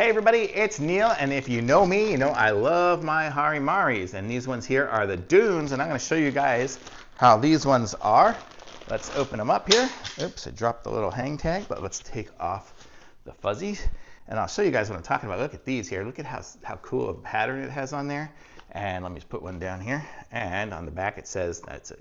Hey everybody, it's Neil, and if you know me, you know I love my HariMaris, and these ones here are the Dunes, and I'm going to show you guys how these ones are. Let's open them up here. Oops, I dropped the little hang tag, but let's take off the fuzzies, and I'll show you guys what I'm talking about. Look at these here. Look at how cool of a pattern it has on there. And let me just put one down here, and on the back it says, that's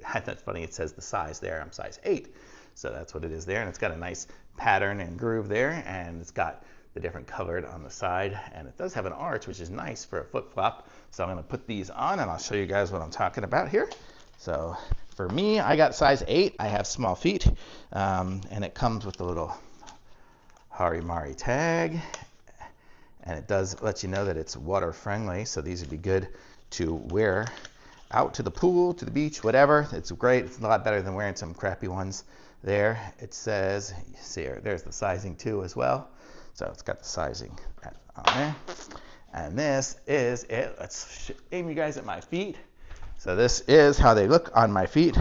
funny, it says the size there. I'm size 8, so that's what it is there, and it's got a nice pattern and groove there, and it's got the different colored on the side, and it does have an arch, which is nice for a flip-flop. So I'm going to put these on, and I'll show you guys what I'm talking about here. So for me, I got size 8. I have small feet, and it comes with the little HariMari tag, and it does let you know that it's water friendly, so these would be good to wear out to the pool, to the beach, whatever. It's great. It's a lot better than wearing some crappy ones there. It says, you see here, there's the sizing too as well. So it's got the sizing on there. And this is it. Let's aim you guys at my feet. So this is how they look on my feet.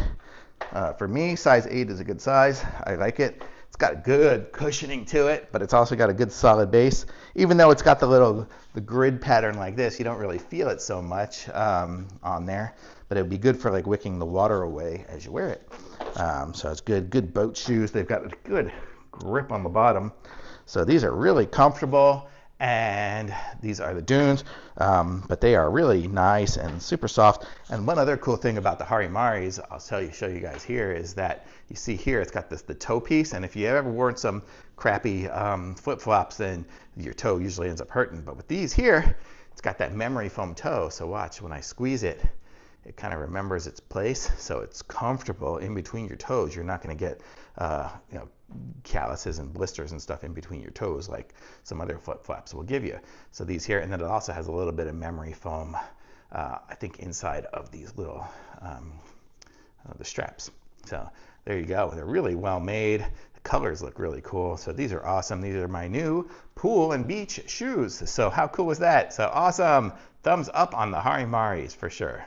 For me, size 8 is a good size. I like it. It's got good cushioning to it, but it's also got a good solid base. Even though it's got the grid pattern like this, you don't really feel it so much on there. But it would be good for like wicking the water away as you wear it. So it's good boat shoes. They've got a good grip on the bottom. So these are really comfortable, and these are the Dunes, but they are really nice and super soft. And one other cool thing about the HariMaris, I'll show you guys here, is that you see here it's got the toe piece, and if you ever worn some crappy flip-flops, then your toe usually ends up hurting. But with these here, it's got that memory foam toe, so watch, when I squeeze it, it kind of remembers its place, so it's comfortable in between your toes. You're not going to get calluses and blisters and stuff in between your toes like some other flip-flops will give you. So these here, and then it also has a little bit of memory foam, I think, inside of these little the straps. So there you go. They're really well made. The colors look really cool. So these are awesome. These are my new pool and beach shoes. So how cool was that? So awesome. Thumbs up on the HariMaris for sure.